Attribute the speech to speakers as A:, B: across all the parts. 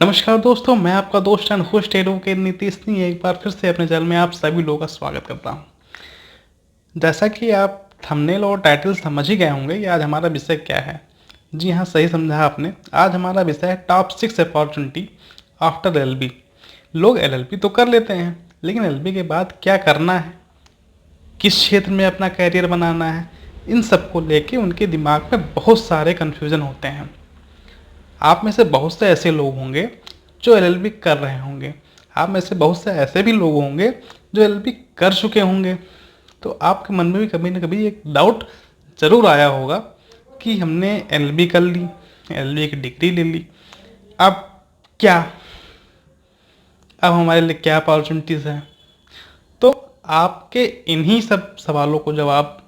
A: नमस्कार दोस्तों, मैं आपका दोस्त and host advocate Nitish Singh एक बार फिर से अपने चैनल में आप सभी लोगों का स्वागत करता हूं। जैसा कि आप थंबनेल और टाइटल समझ ही गए होंगे कि आज हमारा विषय क्या है। जी हाँ, सही समझा आपने। आज हमारा विषय है टॉप 6 अपॉर्चुनिटी आफ्टर एलएलबी। लोग एलएलबी तो कर लेते हैं, लेकिन एलएलबी के बाद क्या करना है, किस क्षेत्र में अपना कैरियर बनाना है, इन सब को लेके उनके दिमाग में बहुत सारे कन्फ्यूज़न होते हैं। आप में से बहुत से ऐसे लोग होंगे जो एलएलबी कर रहे होंगे। आप में से बहुत से ऐसे भी लोग होंगे जो एलएलबी कर चुके होंगे। तो आपके मन में भी कभी ना कभी एक डाउट ज़रूर आया होगा कि हमने एलएलबी कर ली, एलएलबी की डिग्री ले ली, अब क्या, अब हमारे लिए क्या अपॉर्चुनिटीज़ हैं। तो आपके इन्हीं सब सवालों को जवाब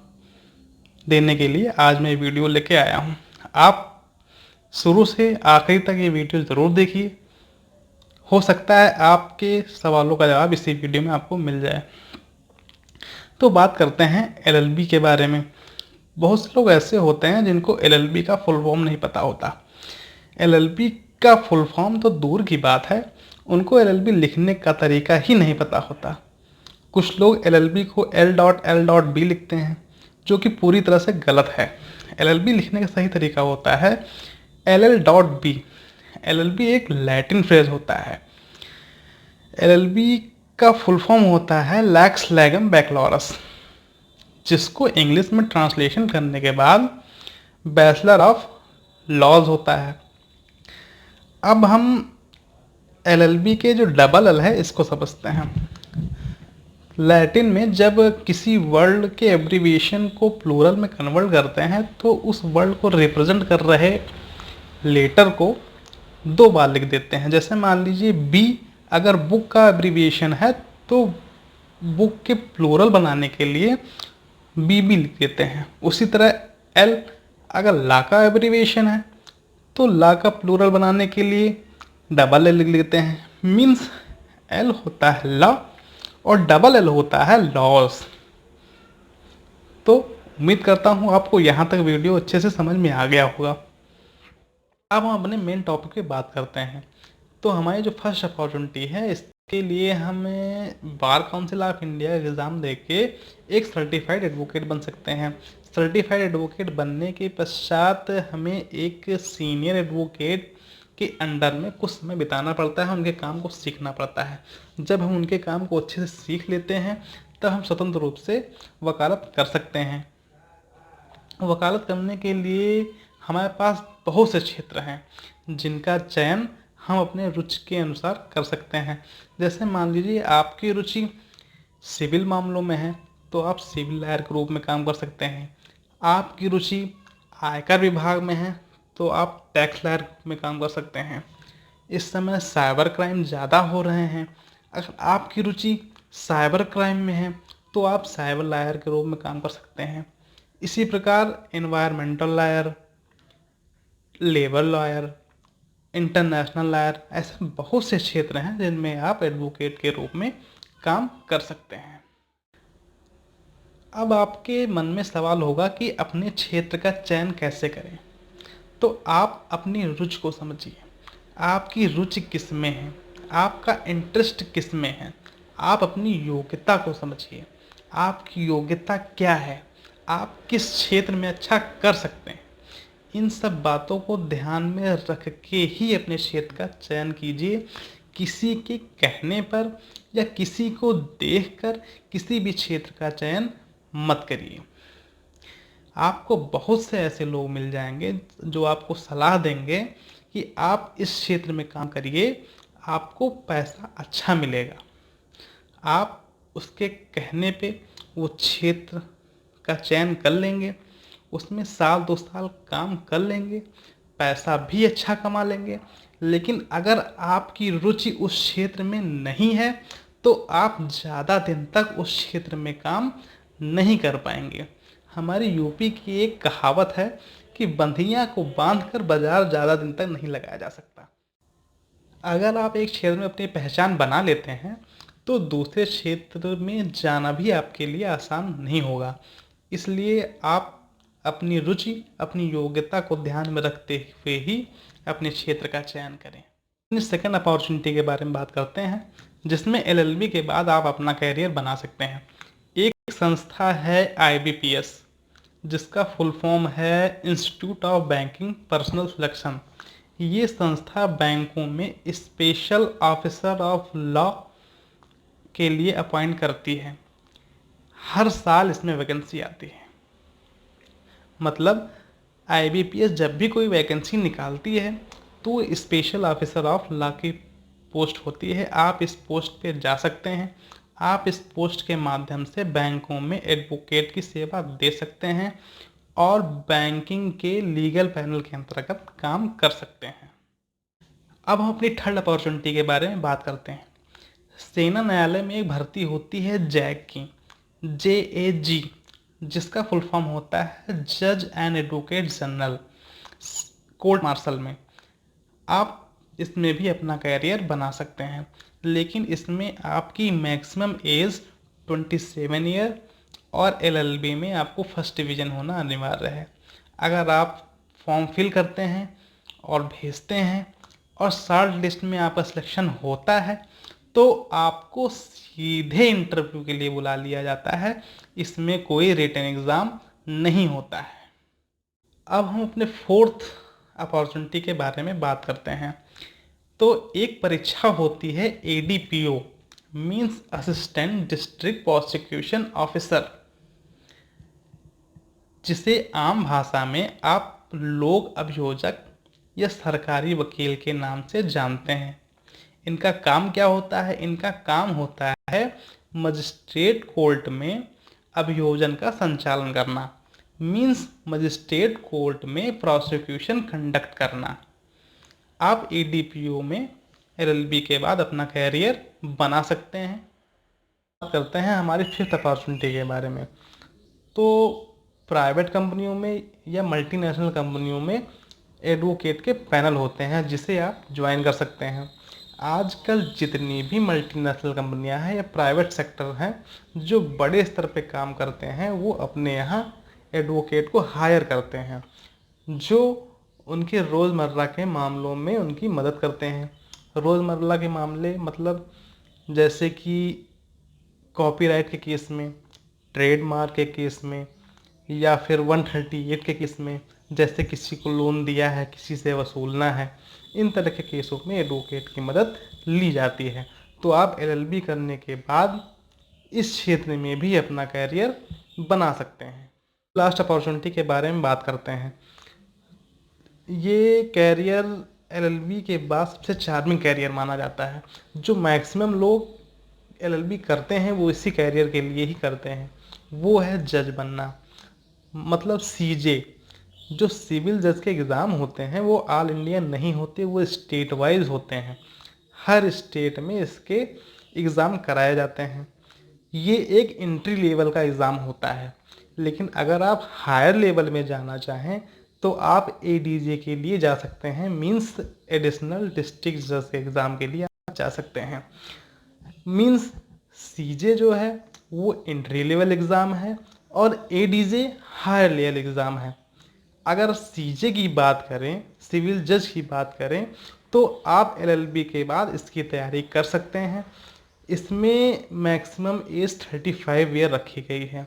A: देने के लिए आज मैं वीडियो लेके आया हूँ। आप शुरू से आखिरी तक ये वीडियो ज़रूर देखिए। हो सकता है आपके सवालों का जवाब इसी वीडियो में आपको मिल जाए। तो बात करते हैं एलएलबी के बारे में। बहुत से लोग ऐसे होते हैं जिनको एलएलबी का फुल फॉर्म नहीं पता होता। एलएलबी का फुल फॉर्म तो दूर की बात है, उनको एलएलबी लिखने का तरीका ही नहीं पता होता। कुछ लोग एलएलबी को L.L.B लिखते हैं, जो कि पूरी तरह से गलत है। एलएलबी लिखने का सही तरीका होता है LL.B। एलएलबी एक लैटिन फ्रेज होता है। एलएलबी का फुल फॉर्म होता है लैक्स लैगम बैकलॉरस, जिसको इंग्लिश में ट्रांसलेशन करने के बाद बैचलर ऑफ लॉज होता है। अब हम एलएलबी के जो डबल एल है इसको समझते हैं। लैटिन में जब किसी वर्ड के एब्रीविएशन को प्लूरल में कन्वर्ट करते हैं तो उस वर्ड को रिप्रेजेंट कर रहे लेटर को दो बार लिख देते हैं। जैसे मान लीजिए बी अगर बुक का एब्रीविएशन है तो बुक के प्लूरल बनाने के लिए बी लिख देते हैं। उसी तरह एल अगर ला का एब्रीविएशन है तो ला का प्लूरल बनाने के लिए डबल एल लिख लेते हैं। मीन्स एल होता है ला और डबल एल होता है लॉस। तो उम्मीद करता हूँ आपको यहाँ तक वीडियो अच्छे से समझ में आ गया होगा। अब हम अपने मेन टॉपिक पे बात करते हैं। तो हमारी जो फर्स्ट अपॉर्चुनिटी है इसके लिए हमें बार काउंसिल ऑफ इंडिया का एग्ज़ाम देके एक सर्टिफाइड एडवोकेट बन सकते हैं। सर्टिफाइड एडवोकेट बनने के पश्चात हमें एक सीनियर एडवोकेट के अंडर में कुछ समय बिताना पड़ता है, उनके काम को सीखना पड़ता है। जब हम उनके काम को अच्छे से सीख लेते हैं तब हम स्वतंत्र रूप से वकालत कर सकते हैं। वकालत करने के लिए हमारे पास बहुत से क्षेत्र हैं जिनका चयन हम अपने रुचि के अनुसार कर सकते हैं। जैसे मान लीजिए आपकी रुचि सिविल मामलों में है तो आप सिविल लॉयर के रूप में काम कर सकते हैं। आपकी रुचि आयकर विभाग में है तो आप टैक्स लॉयर के रूप में काम कर सकते हैं। इस समय साइबर क्राइम ज़्यादा हो रहे हैं, अगर आपकी रुचि साइबर क्राइम में है तो आप साइबर लॉयर के रूप में काम कर सकते हैं। इसी प्रकार environmental lawyer, labour lawyer, international lawyer, ऐसे बहुत से क्षेत्र हैं जिनमें आप एडवोकेट के रूप में काम कर सकते हैं। अब आपके मन में सवाल होगा कि अपने क्षेत्र का चयन कैसे करें। तो आप अपनी रुचि को समझिए। आपकी रुचि किस में है, आपका इंटरेस्ट किस में है। आप अपनी योग्यता को समझिए। आपकी योग्यता क्या है, आप किस क्षेत्र में अच्छा कर सकते हैं। इन सब बातों को ध्यान में रख के ही अपने क्षेत्र का चयन कीजिए। किसी के कहने पर या किसी को देखकर किसी भी क्षेत्र का चयन मत करिए। आपको बहुत से ऐसे लोग मिल जाएंगे जो आपको सलाह देंगे कि आप इस क्षेत्र में काम करिए, आपको पैसा अच्छा मिलेगा। आप उसके कहने पे वो क्षेत्र का चयन कर लेंगे, उसमें साल 2 साल काम कर लेंगे, पैसा भी अच्छा कमा लेंगे। लेकिन अगर आपकी रुचि उस क्षेत्र में नहीं है तो आप ज़्यादा दिन तक उस क्षेत्र में काम नहीं कर पाएंगे। हमारी यूपी की एक कहावत है कि बंधियां को बांधकर बाजार ज़्यादा दिन तक नहीं लगाया जा सकता। अगर आप एक क्षेत्र में अपनी पहचान बना लेते हैं तो दूसरे क्षेत्र में जाना भी आपके लिए आसान नहीं होगा। इसलिए आप अपनी रुचि, अपनी योग्यता को ध्यान में रखते हुए ही अपने क्षेत्र का चयन करें। सेकंड अपॉर्चुनिटी के बारे में बात करते हैं, जिसमें एलएलबी के बाद आप अपना कैरियर बना सकते हैं। एक संस्था है आईबीपीएस, जिसका फुल फॉर्म है institute of banking personal selection. ये संस्था बैंकों में स्पेशल ऑफिसर ऑफ लॉ के लिए अपॉइंट करती है। हर साल इसमें वैकेंसी आती है। मतलब आईबीपीएस जब भी कोई वैकेंसी निकालती है तो स्पेशल ऑफिसर ऑफ लॉ की पोस्ट होती है। आप इस पोस्ट पे जा सकते हैं। आप इस पोस्ट के माध्यम से बैंकों में एडवोकेट की सेवा दे सकते हैं और बैंकिंग के लीगल पैनल के अंतर्गत काम कर सकते हैं। अब हम अपनी थर्ड अपॉर्चुनिटी के बारे में बात करते हैं। सेना न्यायालय में एक भर्ती होती है जैग की, JAG, जिसका फुल फॉर्म होता है जज and advocate general, court martial में। आप इसमें भी अपना कैरियर बना सकते हैं, लेकिन इसमें आपकी मैक्सिमम एज 27 ईयर और एलएलबी में आपको फर्स्ट डिवीज़न होना अनिवार्य है। अगर आप फॉर्म फिल करते हैं और भेजते हैं और शॉर्ट लिस्ट में आपका सिलेक्शन होता है तो आपको सीधे इंटरव्यू के लिए बुला लिया जाता है। इसमें कोई रिटन एग्ज़ाम नहीं होता है। अब हम अपने फोर्थ अपॉर्चुनिटी के बारे में बात करते हैं। तो एक परीक्षा होती है ADPO, means assistant district prosecution officer, जिसे आम भाषा में आप लोक अभियोजक या सरकारी वकील के नाम से जानते हैं। इनका काम क्या होता है? इनका काम होता है मजिस्ट्रेट कोर्ट में अभियोजन का संचालन करना, मीन्स मजिस्ट्रेट कोर्ट में प्रोसिक्यूशन कंडक्ट करना। आप ADPO में LLB के बाद अपना कैरियर बना सकते हैं। बात करते हैं हमारी फिफ्थ अपॉर्चुनिटी के बारे में। तो प्राइवेट कंपनियों में या मल्टीनेशनल कंपनियों में एडवोकेट के पैनल होते हैं, जिसे आप ज्वाइन कर सकते हैं। आजकल जितनी भी मल्टीनेशनल कंपनियां हैं या प्राइवेट सेक्टर हैं जो बड़े स्तर पे काम करते हैं, वो अपने यहाँ एडवोकेट को हायर करते हैं, जो उनके रोज़मर्रा के मामलों में उनकी मदद करते हैं। रोज़मर्रा के मामले मतलब जैसे कि कॉपीराइट के केस में, ट्रेडमार्क के केस में, या फिर 138 के केस में, जैसे किसी को लोन दिया है, किसी से वसूलना है, इन तरह के केसों में एडवोकेट की मदद ली जाती है। तो आप LLB करने के बाद इस क्षेत्र में भी अपना कैरियर बना सकते हैं। लास्ट अपॉर्चुनिटी के बारे में बात करते हैं। ये कैरियर LLB के बाद सबसे चार्मिंग कैरियर माना जाता है। जो मैक्सिमम लोग LLB करते हैं वो इसी कैरियर के लिए ही करते हैं, वो है जज बनना। मतलब CJ, जो सिविल जज के एग्ज़ाम होते हैं वो ऑल इंडिया नहीं होते, वो स्टेट वाइज होते हैं। हर स्टेट में इसके एग्ज़ाम कराए जाते हैं। ये एक एंट्री लेवल का एग्ज़ाम होता है, लेकिन अगर आप हायर लेवल में जाना चाहें तो आप ADJ के लिए जा सकते हैं, मीन्स एडिशनल डिस्ट्रिक्ट जज के एग्ज़ाम के लिए आप जा सकते हैं। मीन्स CJ जो है वो एंट्री लेवल एग्ज़ाम है और ADJ हायर लेवल एग्ज़ाम है। अगर CJ की बात करें, सिविल जज की बात करें, तो आप LLB के बाद इसकी तैयारी कर सकते हैं। इसमें मैक्सिमम एज 35 ईयर रखी गई है।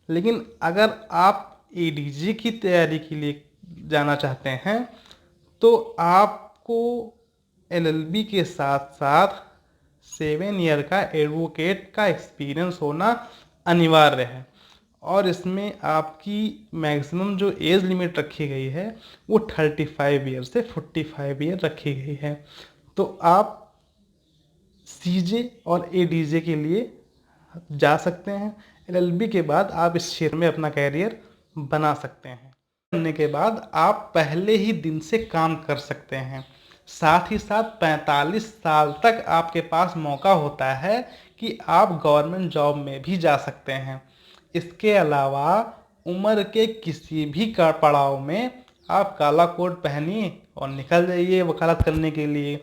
A: लेकिन अगर आप ADJ की तैयारी के लिए जाना चाहते हैं तो आपको LLB के साथ साथ 7 ईयर का एडवोकेट का एक्सपीरियंस होना अनिवार्य है। और इसमें आपकी मैक्सिमम जो एज लिमिट रखी गई है वो 35 ईयर से 45 ईयर रखी गई है। तो आप CJ और ADJ के लिए जा सकते हैं। LLB के बाद आप इस क्षेत्र में अपना कैरियर बना सकते हैं। करने के बाद आप पहले ही दिन से काम कर सकते हैं। साथ ही साथ 45 साल तक आपके पास मौका होता है कि आप गवर्नमेंट जॉब में भी जा सकते हैं। इसके अलावा उम्र के किसी भी पड़ाव में आप काला कोट पहनिए और निकल जाइए वकालत करने के लिए।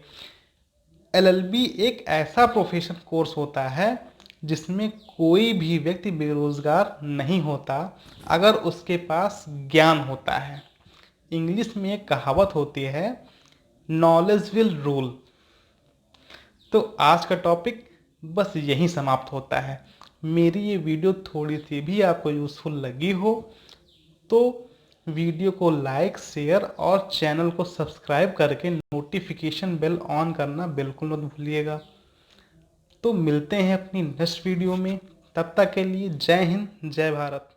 A: LLB एक ऐसा प्रोफेशन कोर्स होता है जिसमें कोई भी व्यक्ति बेरोजगार नहीं होता अगर उसके पास ज्ञान होता है। इंग्लिश में एक कहावत होती है, नॉलेज विल रूल। तो आज का टॉपिक बस यहीं समाप्त होता है। मेरी ये वीडियो थोड़ी सी भी आपको यूज़फुल लगी हो तो वीडियो को लाइक, शेयर और चैनल को सब्सक्राइब करके नोटिफिकेशन बेल ऑन करना बिल्कुल मत भूलिएगा। तो मिलते हैं अपनी नेक्स्ट वीडियो में, तब तक के लिए जय हिंद, जय भारत।